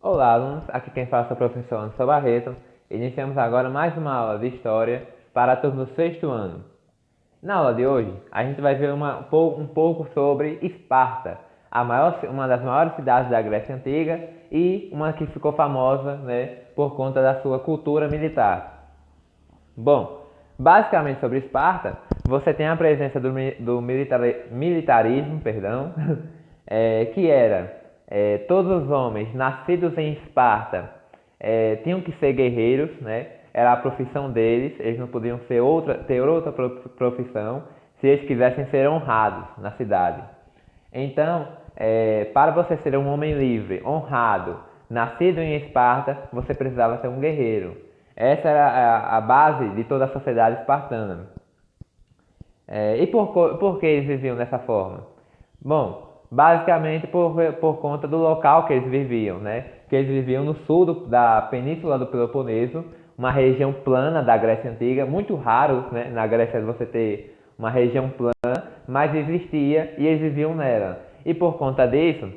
Olá, alunos. Aqui quem fala é o professor Anderson Barreto. Iniciamos agora mais uma aula de História para a turma do sexto ano. Na aula de hoje, a gente vai ver um pouco sobre Esparta, uma das maiores cidades da Grécia Antiga e uma que ficou famosa, por conta da sua cultura militar. Bom, basicamente sobre Esparta, você tem a presença do militarismo, perdão, que era todos os homens nascidos em Esparta tinham que ser guerreiros, né? Era a profissão deles, eles não podiam ter outra profissão se eles quisessem ser honrados na cidade. Então, para você ser um homem livre, honrado, nascido em Esparta, você precisava ser um guerreiro. Essa era a base de toda a sociedade espartana. Por que eles viviam dessa forma? Bom, basicamente por conta do local que eles viviam, né? Que eles viviam no sul da península do Peloponeso, uma região plana da Grécia Antiga, muito raro, né, na Grécia você ter uma região plana, mas existia e eles viviam nela. E por conta disso,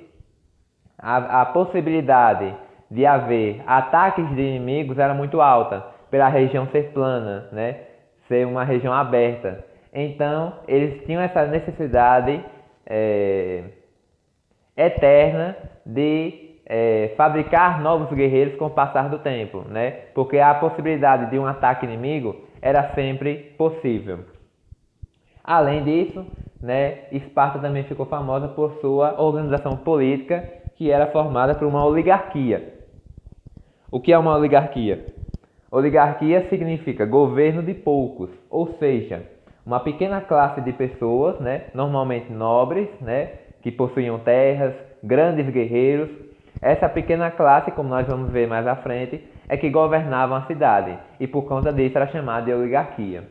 a possibilidade de haver ataques de inimigos era muito alta, pela região ser plana, né? Ser uma região aberta. Então, eles tinham essa necessidade é, eterna de fabricar novos guerreiros com o passar do tempo, né? Porque a possibilidade de um ataque inimigo era sempre possível. Além disso, né, Esparta também ficou famosa por sua organização política, que era formada por uma oligarquia. O que é uma oligarquia? Oligarquia significa governo de poucos, ou seja, uma pequena classe de pessoas, né, normalmente nobres, né, que possuíam terras, grandes guerreiros. Essa pequena classe, como nós vamos ver mais à frente, é que governava a cidade e por conta disso era chamada de oligarquia.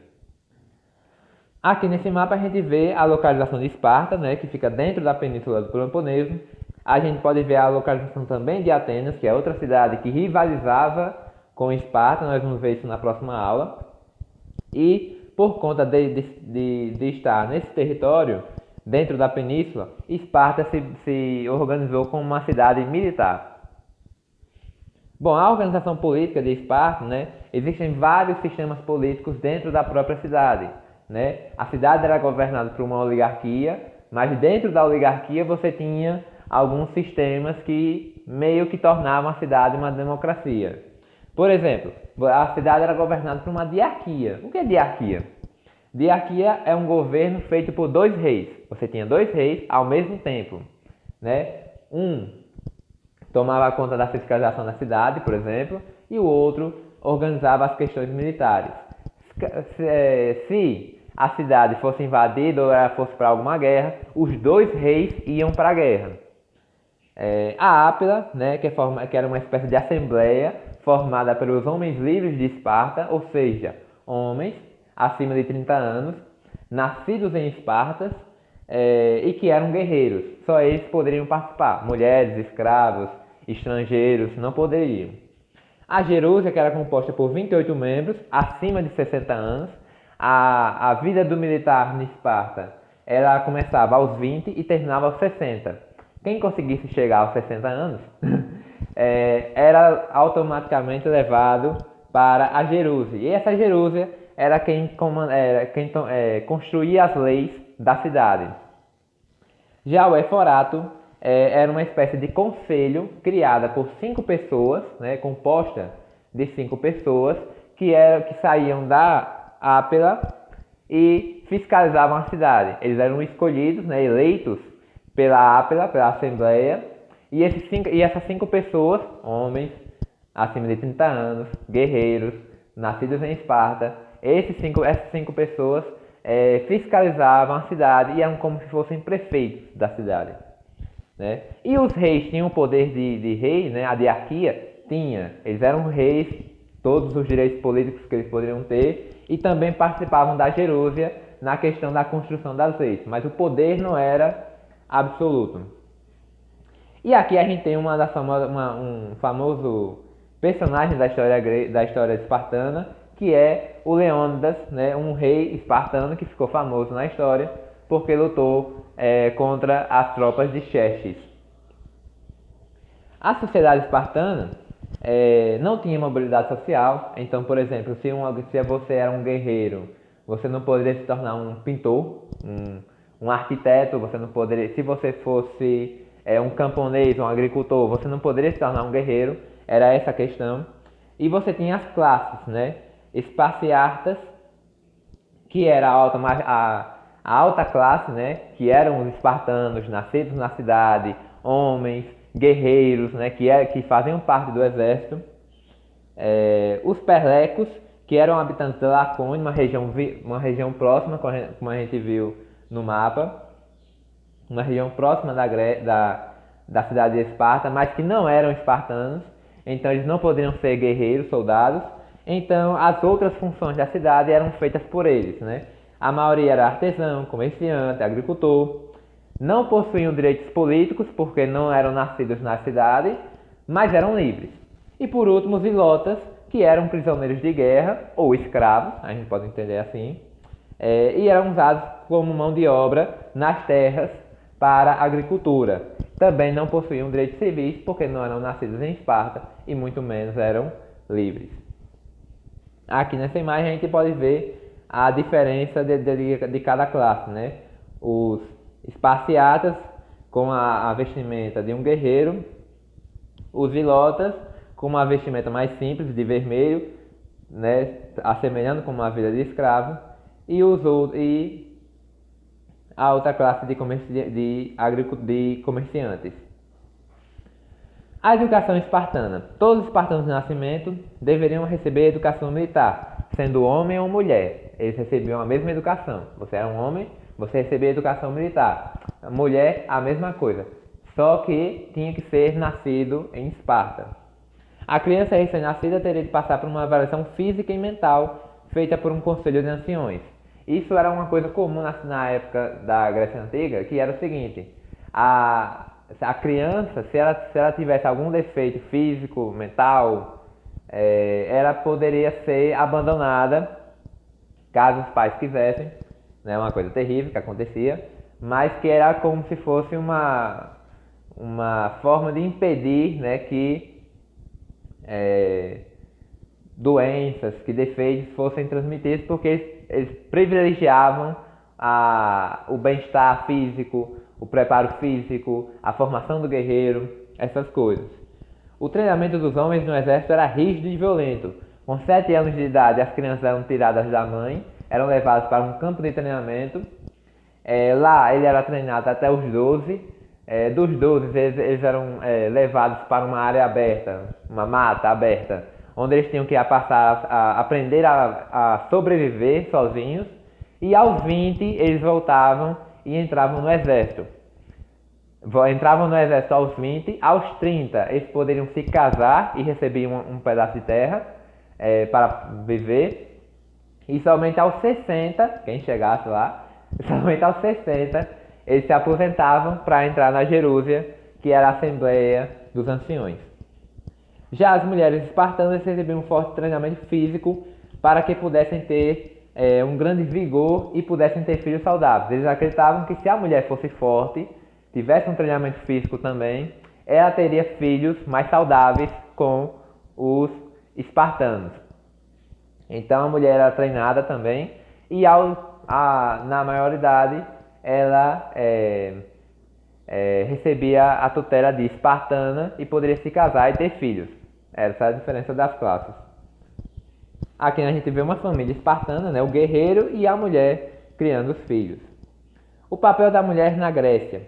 Aqui nesse mapa a gente vê a localização de Esparta, né, que fica dentro da península do Peloponeso. A gente pode ver a localização também de Atenas, que é outra cidade que rivalizava com Esparta. Nós vamos ver isso na próxima aula. E por conta de estar nesse território, dentro da península, Esparta se organizou como uma cidade militar. Bom, a organização política de Esparta, né, existem vários sistemas políticos dentro da própria cidade, né? A cidade era governada por uma oligarquia, mas dentro da oligarquia você tinha alguns sistemas que meio que tornavam a cidade uma democracia. Por exemplo, a cidade era governada por uma diarquia. O que é diarquia? Diarquia é um governo feito por dois reis. Você tinha dois reis ao mesmo tempo, né? Um tomava conta da fiscalização da cidade, por exemplo, e o outro organizava as questões militares. Se a cidade fosse invadida ou ela fosse para alguma guerra, os dois reis iam para a guerra. A Ápila, né, que era uma espécie de assembleia formada pelos homens livres de Esparta, ou seja, homens acima de 30 anos, nascidos em Esparta e que eram guerreiros. Só eles poderiam participar. Mulheres, escravos, estrangeiros não poderiam. A Jerúsia, que era composta por 28 membros acima de 60 anos. A vida do militar em Esparta ela começava aos 20 e terminava aos 60. Quem conseguisse chegar aos 60 anos era automaticamente levado para a Jerúsia. E essa Jerúsia era quem construía as leis da cidade. Já o Eforato era uma espécie de conselho criada por 5 pessoas, né, composta de 5 pessoas que saíam da Ápila e fiscalizavam a cidade. Eles eram escolhidos, né, eleitos pela Ápila, pela Assembleia, e essas 5 pessoas, homens acima de 30 anos, guerreiros, nascidos em Esparta, essas 5 pessoas fiscalizavam a cidade e eram como se fossem prefeitos da cidade. Né? E os reis tinham o poder de rei, né? A diarquia tinha. Eles eram reis, todos os direitos políticos que eles poderiam ter, e também participavam da Jerúsia na questão da construção das leis, mas o poder não era absoluto. E aqui a gente tem um famoso personagem da história espartana, que é o Leônidas, né, um rei espartano que ficou famoso na história porque lutou contra as tropas de Xerxes. A sociedade espartana não tinha mobilidade social, então, por exemplo, se você era um guerreiro, você não poderia se tornar um pintor, um arquiteto, você não poderia, se você fosse um camponês, um agricultor, você não poderia se tornar um guerreiro, era essa a questão. E você tinha as classes, né? Esparciartas, que era a alta classe, né? Que eram os espartanos, nascidos na cidade, homens, guerreiros, né? Que faziam parte do exército. Os perlecos, que eram habitantes da Lacônia, uma região próxima, como a gente viu no mapa, uma região próxima da cidade de Esparta, mas que não eram espartanos, então eles não poderiam ser guerreiros, soldados, então as outras funções da cidade eram feitas por eles, né? A maioria era artesão, comerciante, agricultor, não possuíam direitos políticos porque não eram nascidos na cidade, mas eram livres. E por último, os ilotas, que eram prisioneiros de guerra ou escravos, a gente pode entender assim, e eram usados como mão de obra nas terras para a agricultura. Também não possuíam direitos civis porque não eram nascidos em Esparta e muito menos eram livres. Aqui nessa imagem a gente pode ver a diferença de cada classe, né? Os esparciatas com a vestimenta de um guerreiro, os ilotas com uma vestimenta mais simples de vermelho, né? Assemelhando com uma vida de escravo, e a outra classe de comerciantes. A educação espartana. Todos os espartanos de nascimento deveriam receber educação militar, sendo homem ou mulher. Eles recebiam a mesma educação. Você era um homem, você recebia educação militar. A mulher, a mesma coisa. Só que tinha que ser nascido em Esparta. A criança recém-nascida teria de passar por uma avaliação física e mental feita por um conselho de anciões. Isso era uma coisa comum na época da Grécia Antiga, que era o seguinte: a criança, se ela tivesse algum defeito físico, mental, ela poderia ser abandonada, caso os pais quisessem, né, uma coisa terrível que acontecia, mas que era como se fosse uma forma de impedir, né, que doenças, que defeitos fossem transmitidos, porque eles privilegiavam o bem-estar físico, o preparo físico, a formação do guerreiro, essas coisas. O treinamento dos homens no exército era rígido e violento. Com 7 anos de idade, as crianças eram tiradas da mãe, eram levadas para um campo de treinamento. Lá ele era treinado até os 12. Dos 12, eles eram levados para uma área aberta, uma mata aberta, onde eles tinham que aprender a sobreviver sozinhos. E aos 20, eles voltavam e entravam no exército. Entravam no exército aos 20, aos 30 eles poderiam se casar e recebiam um pedaço de terra para viver. E somente aos 60, quem chegasse lá, somente aos 60 eles se aposentavam para entrar na Gerúsia, que era a Assembleia dos Anciões. Já as mulheres espartanas recebiam um forte treinamento físico para que pudessem ter um grande vigor e pudessem ter filhos saudáveis. Eles acreditavam que se a mulher fosse forte, tivesse um treinamento físico também, ela teria filhos mais saudáveis com os espartanos. Então a mulher era treinada também e na maioridade ela recebia a tutela de espartana e poderia se casar e ter filhos. Essa é a diferença das classes. Aqui a gente vê uma família espartana, né, o guerreiro e a mulher criando os filhos. O papel da mulher na Grécia.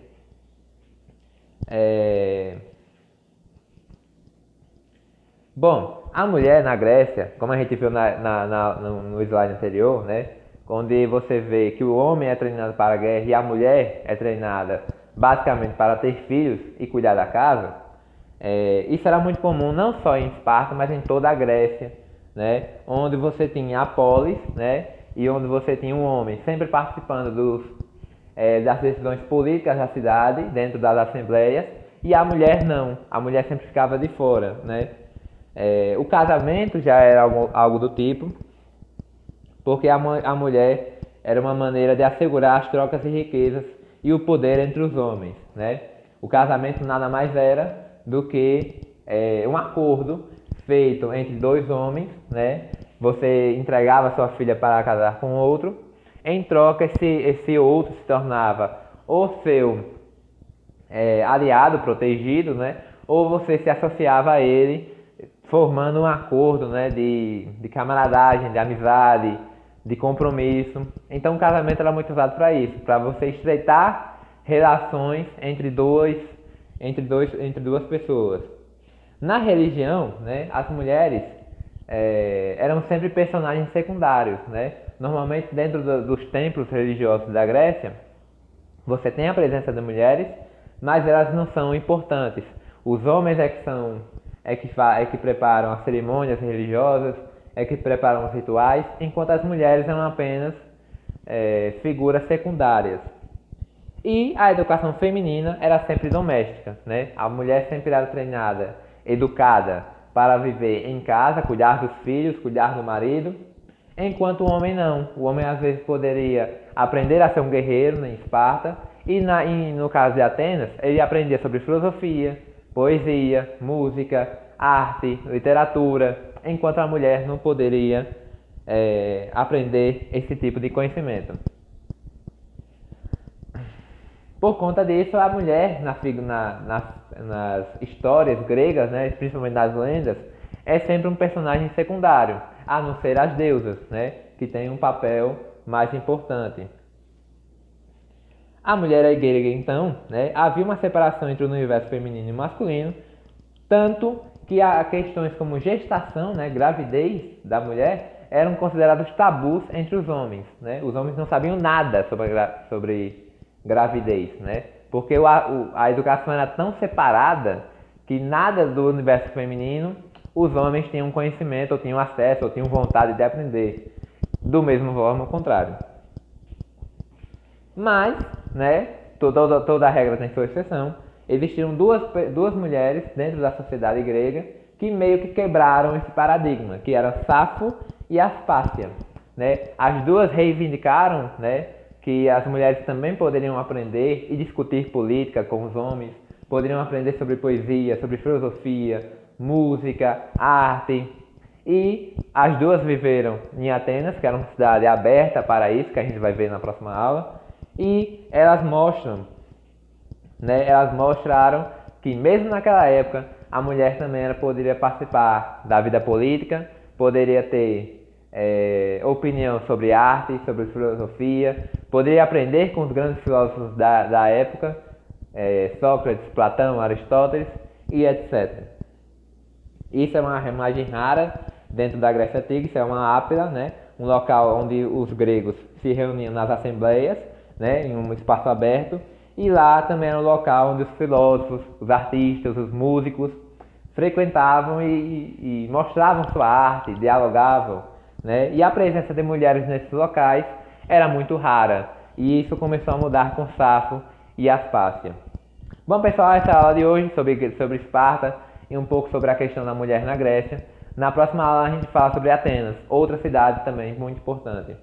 Bom, a mulher na Grécia, como a gente viu no slide anterior, né, onde você vê que o homem é treinado para a guerra e a mulher é treinada basicamente para ter filhos e cuidar da casa, isso era muito comum não só em Esparta, mas em toda a Grécia, né, onde você tinha a polis, né, e onde você tinha um homem sempre participando das decisões políticas da cidade, dentro das assembleias, e a mulher não, a mulher sempre ficava de fora, né. O casamento já era algo do tipo, porque a mulher era uma maneira de assegurar as trocas de riquezas e o poder entre os homens, né. O casamento nada mais era do que um acordo feito entre dois homens, né? Você entregava sua filha para casar com outro, em troca esse outro se tornava ou seu aliado, protegido, né? Ou você se associava a ele, formando um acordo, né? De camaradagem, de amizade, de compromisso. Então o casamento era muito usado para isso, para você estreitar relações entre duas pessoas. Na religião, né, as mulheres eram sempre personagens secundários, né? Normalmente dentro dos templos religiosos da Grécia, você tem a presença de mulheres, mas elas não são importantes. Os homens é que preparam as cerimônias religiosas, é que preparam os rituais, enquanto as mulheres são apenas figuras secundárias. E a educação feminina era sempre doméstica, né? A mulher sempre era treinada, educada para viver em casa, cuidar dos filhos, cuidar do marido, enquanto o homem não. O homem às vezes poderia aprender a ser um guerreiro em Esparta, e no caso de Atenas, ele aprendia sobre filosofia, poesia, música, arte, literatura, enquanto a mulher não poderia aprender esse tipo de conhecimento. Por conta disso, a mulher nas histórias gregas, né, principalmente nas lendas, é sempre um personagem secundário, a não ser as deusas, né, que tem um papel mais importante. A mulher grega, então, né, havia uma separação entre o universo feminino e masculino, tanto que questões como gestação, né, gravidez da mulher, eram considerados tabus entre os homens. Né? Os homens não sabiam nada sobre gravidez, né? Porque a educação era tão separada que nada do universo feminino os homens tinham conhecimento, ou tinham acesso, ou tinham vontade de aprender. Do mesmo forma, o contrário. Mas, né, toda regra tem sua exceção. Existiram duas mulheres dentro da sociedade grega que meio que quebraram esse paradigma, que eram Safo e Aspásia. Né? As duas reivindicaram, né, que as mulheres também poderiam aprender e discutir política com os homens, poderiam aprender sobre poesia, sobre filosofia, música, arte. E as duas viveram em Atenas, que era uma cidade aberta para isso, que a gente vai ver na próxima aula. E elas mostraram que mesmo naquela época a mulher também poderia participar da vida política, poderia ter opinião sobre arte, sobre filosofia, poderia aprender com os grandes filósofos da época, Sócrates, Platão, Aristóteles e etc. Isso é uma imagem rara dentro da Grécia Antiga, isso é uma ápila, né? Um local onde os gregos se reuniam nas assembleias, né? Em um espaço aberto, e lá também era um local onde os filósofos, os artistas, os músicos frequentavam e mostravam sua arte, dialogavam, né? E a presença de mulheres nesses locais era muito rara, e isso começou a mudar com Safo e Aspásia. Bom, pessoal, essa é a aula de hoje sobre Esparta e um pouco sobre a questão da mulher na Grécia. Na próxima aula a gente fala sobre Atenas, outra cidade também muito importante.